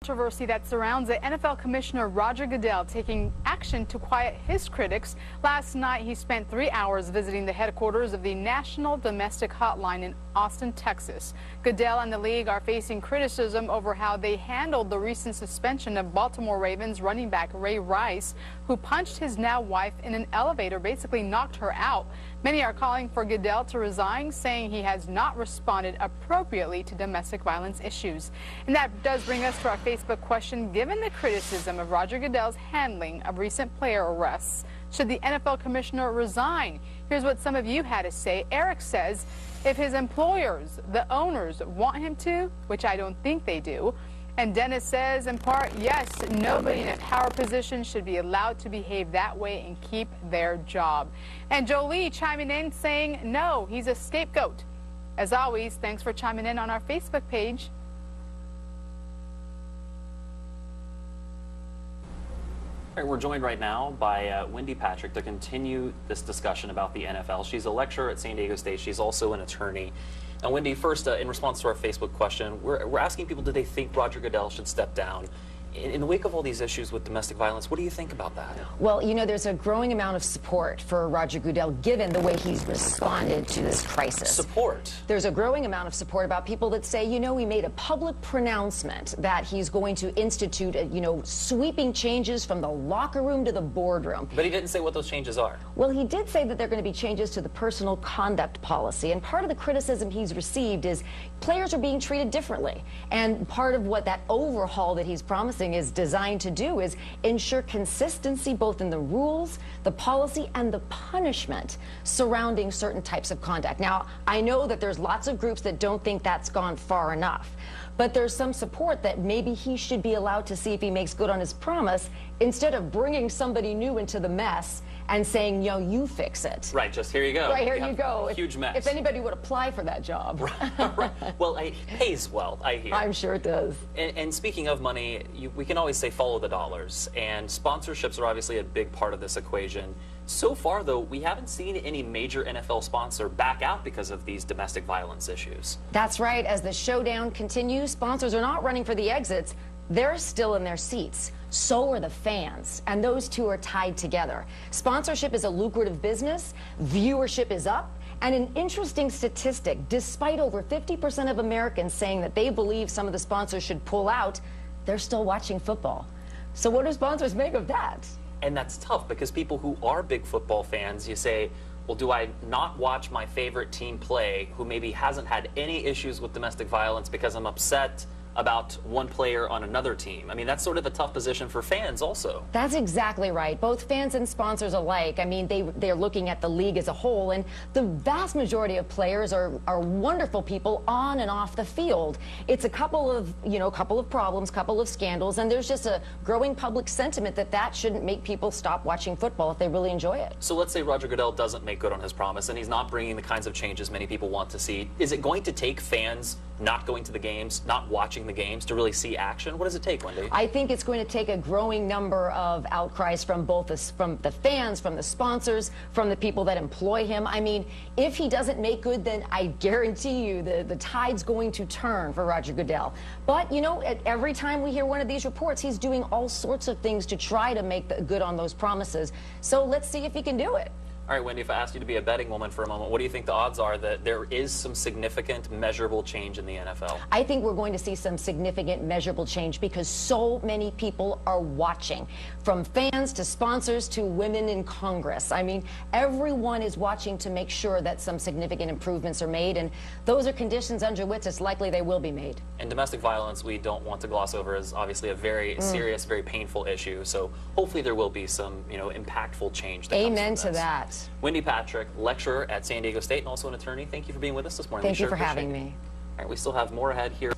Controversy that surrounds the NFL Commissioner Roger Goodell taking action to quiet his critics. Last night, he spent 3 hours visiting the headquarters of the National Domestic Hotline in Austin, Texas. Goodell and the league are facing criticism over how they handled the recent suspension of Baltimore Ravens running back Ray Rice, who punched his now wife in an elevator, basically knocked her out. Many are calling for Goodell to resign, saying he has not responded appropriately to domestic violence issues. And that does bring us to our Facebook question. Given the criticism of Roger Goodell's handling of recent player arrests, should the NFL commissioner resign? Here's what some of you had to say. Eric says if his employers, the owners, want him to, which I don't think they do. And Dennis says, in part, yes, nobody in a power position should be allowed to behave that way and keep their job. And Jolie chiming in saying, no, he's a scapegoat. As always, thanks for chiming in on our Facebook page. All right, we're joined right now by Wendy Patrick to continue this discussion about the NFL. She's a lecturer at San Diego State. She's also an attorney. And Wendy, first, in response to our Facebook question, we're asking people, do they think Roger Goodell should step down? In the wake of all these issues with domestic violence, what do you think about that? Well, you know, there's a growing amount of support for Roger Goodell, given the way he's responded to this crisis. Support? There's a growing amount of support about people that say, you know, he made a public pronouncement that he's going to institute, sweeping changes from the locker room to the boardroom. But he didn't say what those changes are. Well, he did say that there are going to be changes to the personal conduct policy. And part of the criticism he's received is players are being treated differently. And part of what that overhaul that he's promising is designed to do is ensure consistency both in the rules, the policy, and the punishment surrounding certain types of conduct. Now, I know that there's lots of groups that don't think that's gone far enough, but there's some support that maybe he should be allowed to see if he makes good on his promise instead of bringing somebody new into the mess and saying, you fix it. Right, just here you go. Right, here you go. Huge mess. If anybody would apply for that job. Right. Well, it pays well, I hear. I'm sure it does. And speaking of money, we can always say follow the dollars. And sponsorships are obviously a big part of this equation. So far, though, we haven't seen any major NFL sponsor back out because of these domestic violence issues. That's right. As the showdown continues, sponsors are not running for the exits. They're still in their seats. So are the fans, and those two are tied together. Sponsorship is a lucrative business, viewership is up, and an interesting statistic, despite over 50% of Americans saying that they believe some of the sponsors should pull out, they're still watching football. So what do sponsors make of that? And that's tough because people who are big football fans, you say, well, do I not watch my favorite team play who maybe hasn't had any issues with domestic violence because I'm upset about one player on another team? I mean, that's sort of a tough position for fans also. That's exactly right. Both fans and sponsors alike. I mean, they're looking at the league as a whole, and the vast majority of players are wonderful people on and off the field. It's a couple of problems, couple of scandals, and there's just a growing public sentiment that shouldn't make people stop watching football if they really enjoy it. So let's say Roger Goodell doesn't make good on his promise and he's not bringing the kinds of changes many people want to see. Is it going to take fans not going to the games, not watching the games to really see action? What does it take, Wendy? I think it's going to take a growing number of outcries from both from the fans, from the sponsors, from the people that employ him. I mean, if he doesn't make good, then I guarantee you the tide's going to turn for Roger Goodell. But, every time we hear one of these reports, he's doing all sorts of things to try to make good on those promises. So let's see if he can do it. All right, Wendy, if I asked you to be a betting woman for a moment, what do you think the odds are that there is some significant, measurable change in the NFL? I think we're going to see some significant, measurable change because so many people are watching, from fans to sponsors to women in Congress. I mean, everyone is watching to make sure that some significant improvements are made, and those are conditions under which it's likely they will be made. And domestic violence, we don't want to gloss over, is obviously a very serious, very painful issue. So hopefully there will be some, impactful change that comes from Amen this. to that. Wendy Patrick, lecturer at San Diego State and also an attorney. Thank you for being with us this morning. Thank you for having me. All right, we still have more ahead here.